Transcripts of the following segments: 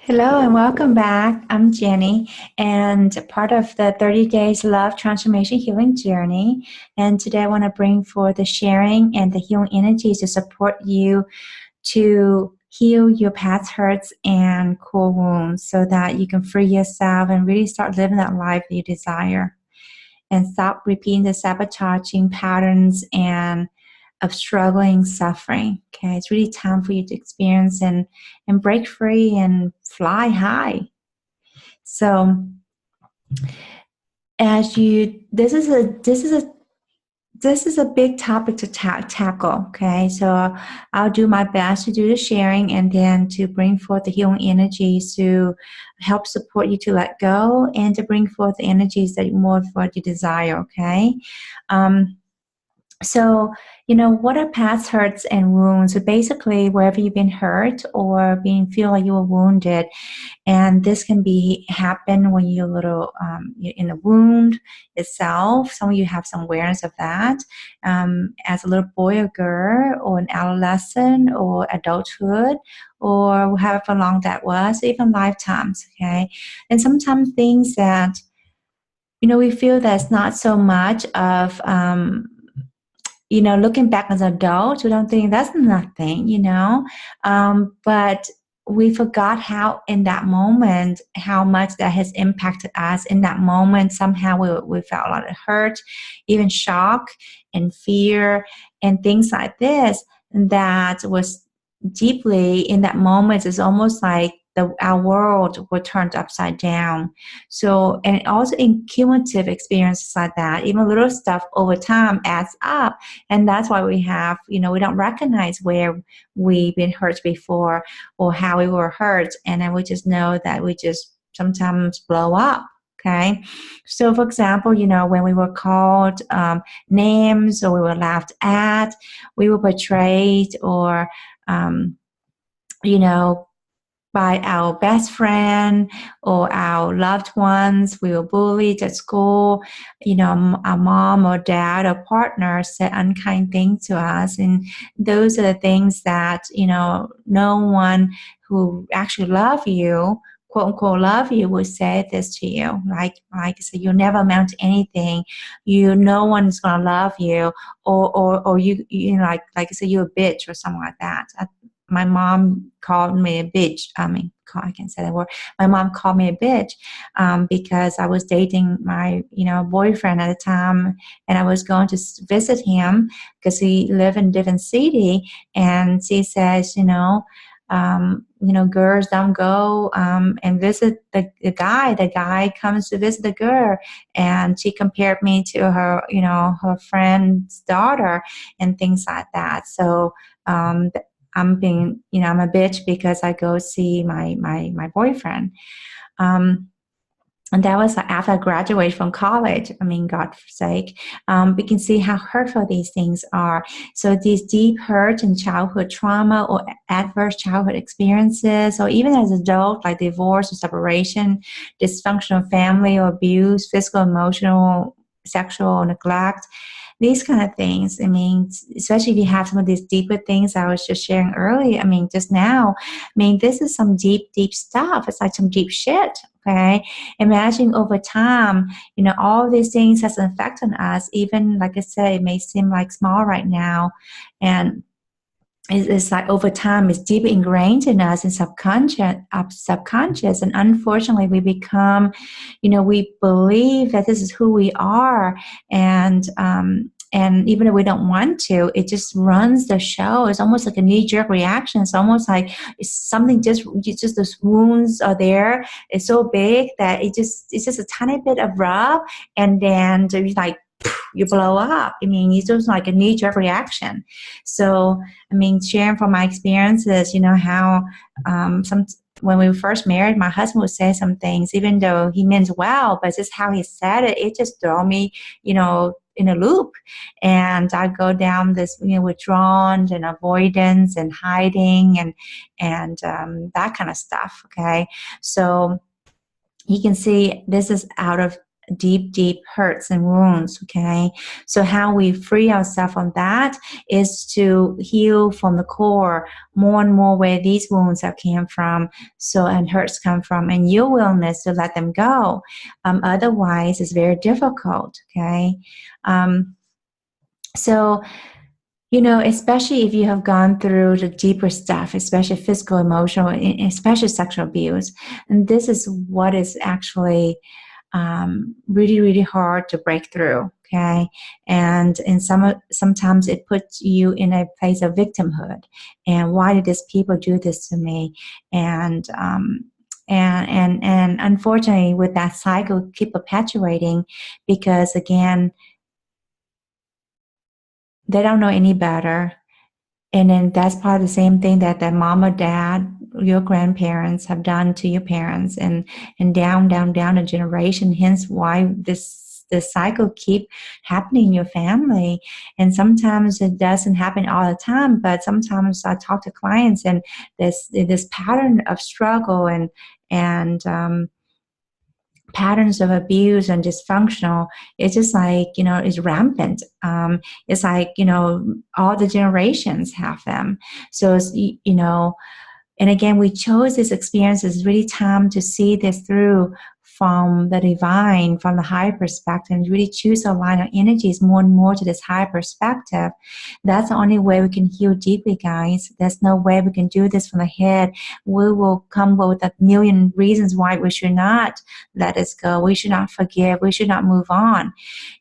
Hello and welcome back. I'm Jenny and part of the 30 Days Love Transformation Healing Journey. And today I want to bring forth the sharing and the healing energies to support you to heal your past hurts and core wounds so that you can free yourself and really start living that life that you desire and stop repeating the sabotaging patterns and of struggling, suffering. Okay, it's really time for you to experience and break free and fly high. So, as you, this is a big topic to tackle. Okay, so I'll do my best to do the sharing and then to bring forth the healing energies to help support you to let go and to bring forth the energies that more of what you desire. Okay. So, what are past hurts and wounds? So basically, wherever you've been hurt or feel like you were wounded, and this can happen when you're in the wound itself. Some of you have some awareness of that as a little boy or girl, or an adolescent, or adulthood, or however long that was, even lifetimes. Okay, and sometimes things that we feel that's not so much of. Looking back as adults, we don't think that's nothing, but we forgot how in that moment, how much that has impacted us in that moment. Somehow we felt a lot of hurt, even shock and fear and things like this. That was deeply in that moment. It's almost like our world was turned upside down. So, and also in cumulative experiences like that, even little stuff over time adds up. And that's why we have, we don't recognize where we've been hurt before or how we were hurt. And then we just know that we just sometimes blow up. Okay. So, for example, when we were called names, or we were laughed at, we were betrayed, or, by our best friend or our loved ones. We were bullied at school. Our mom or dad or partner said unkind things to us. And those are the things that, no one who actually love you, quote unquote love you, would say this to you. Like I said, you'll never amount to anything. No one's gonna love you, or like I said, you're a bitch or something like that. My mom called me a bitch. I can't say that word. My mom called me a bitch because I was dating my, boyfriend at the time, and I was going to visit him because he lived in a different city. And she says, girls don't go and visit the guy. The guy comes to visit the girl, and she compared me to her, her friend's daughter and things like that. So. I'm a bitch because I go see my boyfriend. And that was after I graduated from college. God's sake. We can see how hurtful these things are. So these deep hurt and childhood trauma or adverse childhood experiences, or even as adult, like divorce or separation, dysfunctional family or abuse, physical, emotional, sexual neglect, these kind of things. Especially if you have some of these deeper things I was just sharing earlier. Just now. This is some deep, deep stuff. It's like some deep shit. Okay. Imagine over time, all these things has an effect on us. Even like I said, it may seem like small right now. And it's like over time, it's deeply ingrained in us and subconscious. And unfortunately, we become, we believe that this is who we are. And even if we don't want to, it just runs the show. It's almost like a knee-jerk reaction. It's almost like it's something just those wounds are there. It's so big that it's just a tiny bit of rub, and then there's like, you blow up. It's just like a knee-jerk reaction. So, sharing from my experiences, how when we were first married, my husband would say some things, even though he meant well, but just how he said it, it just threw me, in a loop. And I go down this, withdrawn and avoidance and hiding and that kind of stuff. Okay. So you can see this is out of deep, deep hurts and wounds. Okay. So how we free ourselves from that is to heal from the core more and more where these wounds have came from. So, and hurts come from, and your willingness to let them go. Otherwise, it's very difficult. Okay. Um, so, especially if you have gone through the deeper stuff, especially physical, emotional, especially sexual abuse, and this is what is actually really, really hard to break through. Okay, and sometimes it puts you in a place of victimhood. And why did these people do this to me? And unfortunately, with that cycle, keep perpetuating because again, they don't know any better. And then that's probably the same thing that mom or dad, your grandparents have done to your parents, and down, down, down a generation. Hence why this cycle keep happening in your family. And sometimes it doesn't happen all the time, but sometimes I talk to clients and this pattern of struggle and patterns of abuse and dysfunctional, it's just like, is rampant. It's like, all the generations have them. So it's, and again, we chose this experience as really time to see this through from the divine, from the higher perspective, and really choose to align our energies more and more to this higher perspective. That's the only way we can heal deeply, guys. There's no way we can do this from the head. We will come up with a million reasons why we should not let this go. We should not forgive. We should not move on.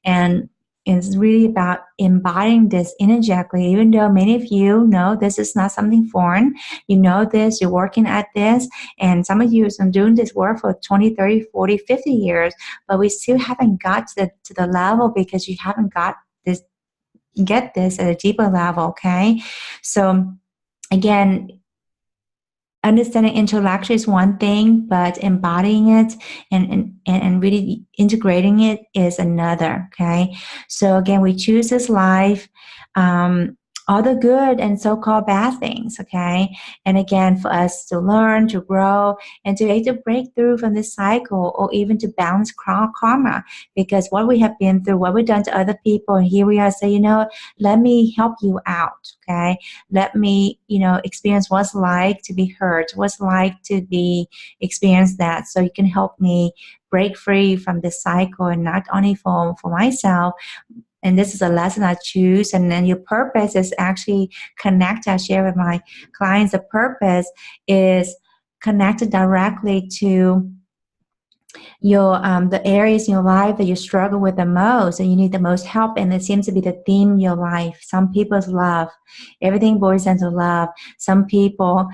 And it's really about embodying this energetically, even though many of you know this is not something foreign. You know this, you're working at this, and some of you have been doing this work for 20, 30, 40, 50 years, but we still haven't got to the level because you haven't get this at a deeper level, okay? So again, understanding intellectually is one thing, but embodying it and really integrating it is another. Okay. So again, we choose this life, all the good and so-called bad things. Okay. And again, for us to learn, to grow, and to be able to break through from this cycle, or even to balance karma, because what we have been through, what we've done to other people, and here we are say, let me help you out. Okay. Let me, experience what's like to be hurt, what's like to be experience that, so you can help me break free from this cycle, and not only for myself. And this is a lesson I choose. And then your purpose is actually connect. I share with my clients, the purpose is connected directly to your the areas in your life that you struggle with the most and you need the most help, and it seems to be the theme in your life. Some people's love, everything boils down to love. Some people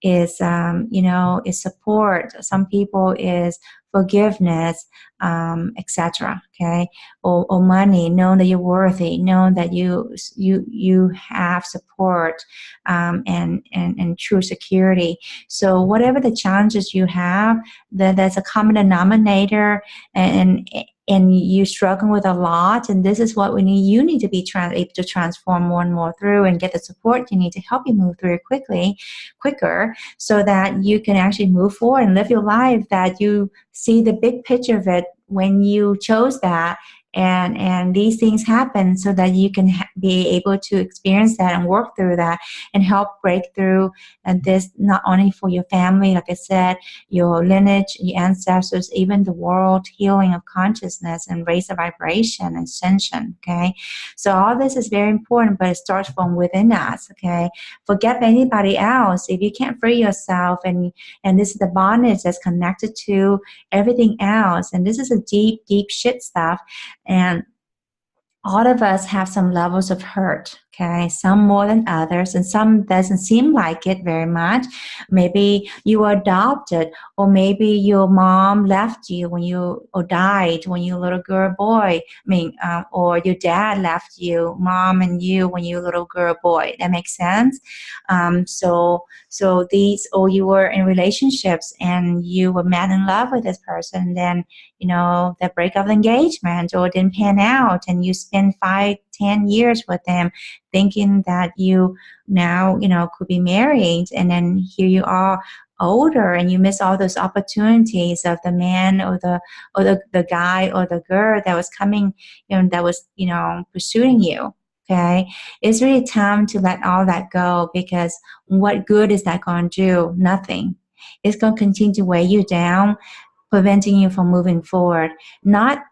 is support. Some people is forgiveness, etc. Okay, or money, knowing that you're worthy, knowing that you have support, and true security. So whatever the challenges you have, there's a common denominator, and you're struggling with a lot, and this is what we need. You need to be able to transform more and more through and get the support you need to help you move through it quicker, so that you can actually move forward and live your life, that you see the big picture of it when you chose that. And these things happen so that you can be able to experience that and work through that and help break through. And this not only for your family, like I said, your lineage, your ancestors, even the world, healing of consciousness and raise the vibration and ascension. Okay, so all this is very important, but it starts from within us. Okay, forget anybody else. If you can't free yourself, and this is the bondage that's connected to everything else, and this is a deep, deep shit stuff. And all of us have some levels of hurt, okay? Some more than others, and some doesn't seem like it very much. Maybe you were adopted, or maybe your mom left you or died when you were a little girl or boy. Or your dad left you, mom and you, when you were a little girl or boy. That makes sense? So these, or you were in relationships and you were mad in love with this person, and then the break of engagement or didn't pan out, and you spend 5-10 years with them, thinking that you now, could be married, and then here you are older and you miss all those opportunities of the man or the guy or the girl that was coming, that was, pursuing you. Okay. It's really time to let all that go, because what good is that going to do? Nothing. It's going to continue to weigh you down, preventing you from moving forward. Not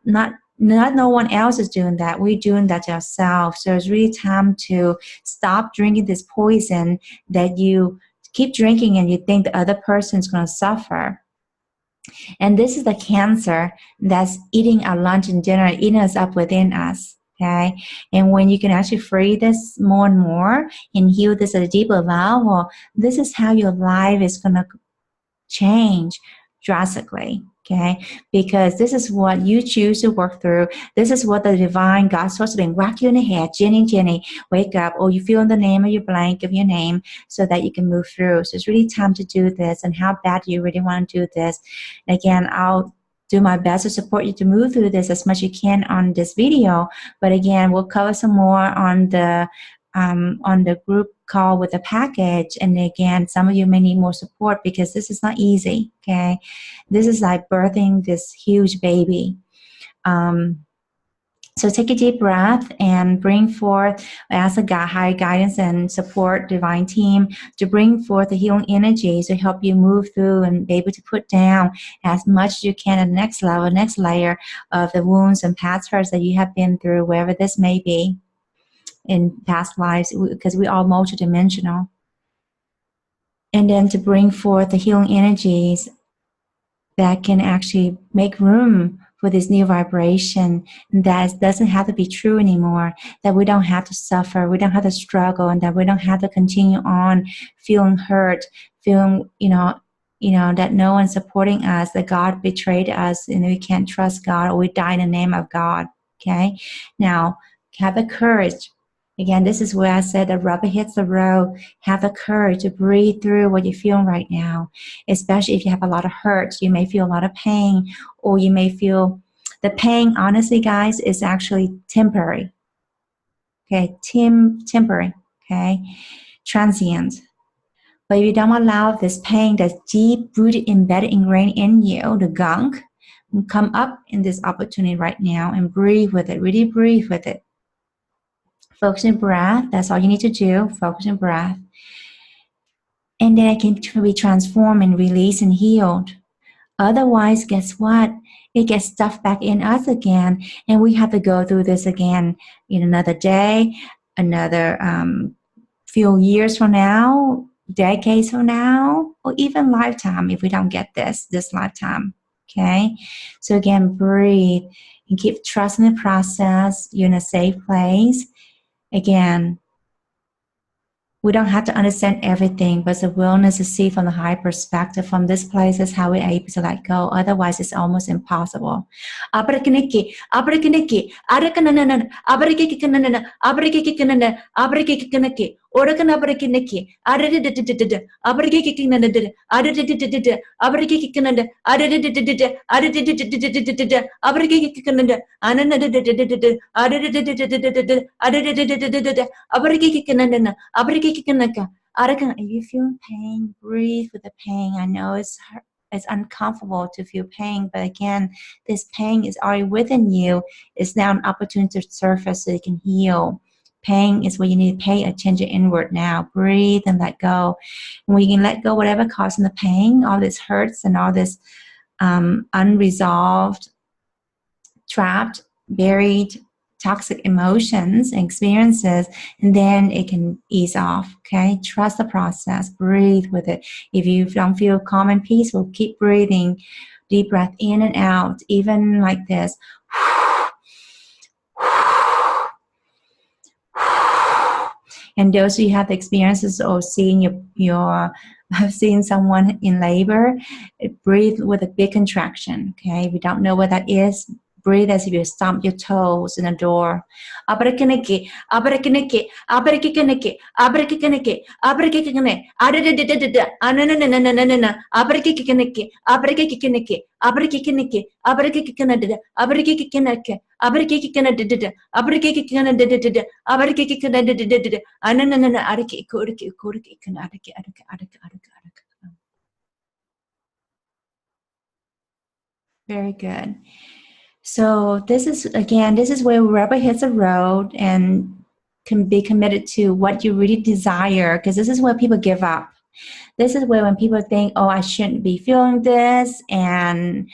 no one else is doing that. We're doing that to ourselves. So it's really time to stop drinking this poison that you keep drinking and you think the other person's going to suffer. And this is the cancer that's eating our lunch and dinner, eating us up within us. Okay. And when you can actually free this more and more and heal this at a deeper level, this is how your life is going to change drastically. Okay, because this is what you choose to work through. This is what the divine God source has been whack you in the head. Jenny, wake up. Or you feel in the name of your blank of your name, so that you can move through. So it's really time to do this. And how bad do you really want to do this? And again, I'll do my best to support you to move through this as much as you can on this video. But again, we'll cover some more on the group call with the package. And again, some of you may need more support, because this is not easy. Okay, this is like birthing this huge baby. So take a deep breath and bring forth, ask the high guidance and support divine team to bring forth the healing energy to help you move through and be able to put down as much as you can at the next level, next layer of the wounds and past hurts that you have been through, wherever this may be in past lives, because we are multidimensional. And then to bring forth the healing energies that can actually make room for this new vibration, that doesn't have to be true anymore, that we don't have to suffer, we don't have to struggle, and that we don't have to continue on feeling hurt, feeling, that no one's supporting us, that God betrayed us and we can't trust God, or we die in the name of God. Okay? Now, have the courage. Again, this is where I said the rubber hits the road. Have the courage to breathe through what you're feeling right now, especially if you have a lot of hurt. You may feel a lot of pain, or you may feel the pain, honestly, guys, is actually temporary. Okay, temporary, okay, transient. But if you don't allow this pain that's deep-rooted, embedded, ingrained in you, the gunk, come up in this opportunity right now and breathe with it. Really breathe with it. Focus on breath. That's all you need to do. Focus on breath. And then it can be transformed and released and healed. Otherwise, guess what? It gets stuffed back in us again. And we have to go through this again in another day, another few years from now, decades from now, or even lifetime if we don't get this lifetime. Okay? So again, breathe and keep trusting the process. You're in a safe place. Again, we don't have to understand everything, but the willingness to see from the high perspective from this place is how we're able to let go. Otherwise, it's almost impossible. Abrakaniki, abrakaniki, arakanana, abrakikanana, abrakikanana, abrakikanaki, orakanabrakiniki, adadidididid, abrakikanana, adadidididid, abrakikanana, adadidididid, adadidididid, abrakikanana, ananadidididid, adadidididid, adadidididid, abrakikanana, if you feel pain, breathe with the pain. I know it's uncomfortable to feel pain, but again, this pain is already within you. It's now an opportunity to surface so you can heal. Pain is where you need to pay attention inward now. Breathe and let go. And when you can let go whatever causing the pain, all this hurts and all this unresolved, trapped, buried, toxic emotions and experiences, and then it can ease off. Okay, trust the process. Breathe with it. If you don't feel calm and peaceful, keep breathing. Deep breath in and out, even like this. And those who have the experiences of seeing have seen someone in labor, breathe with a big contraction. Okay, if you don't know what that is, breathe as if you stomp your toes in the door. Abrakaniki, abrakaniki, abrakaniki, abrakaniki, abrakaniki, adadadadadada, ananananananana, abrakaniki, abrakaniki, abrakaniki, abrakaniki, abrakaniki, abrakaniki, abrakaniki, abrakaniki, ananana, ariki, kuriki, kuriki, ariki, ariki, ariki, ariki, ariki. Very good. So this is, again, this is where rubber hits the road, and can be committed to what you really desire, because this is where people give up. This is where when people think, oh, I shouldn't be feeling this, and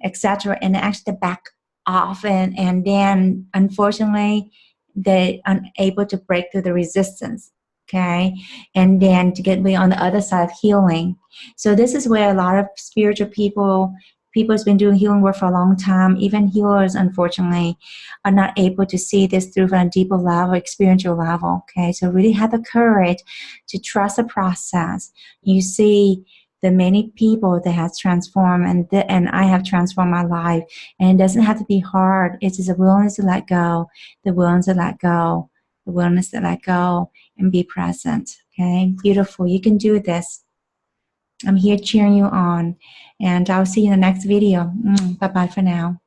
etc., and actually back off, and then unfortunately they unable to break through the resistance. Okay, and then to get me on the other side of healing. So this is where a lot of spiritual people who's been doing healing work for a long time, even healers, unfortunately, are not able to see this through from a deeper level, experiential level. Okay, so really have the courage to trust the process. You see the many people that has transformed, and I have transformed my life, and it doesn't have to be hard. It's just a willingness to let go, the willingness to let go, the willingness to let go and be present. Okay, beautiful. You can do this. I'm here cheering you on, and I'll see you in the next video. Bye-bye for now.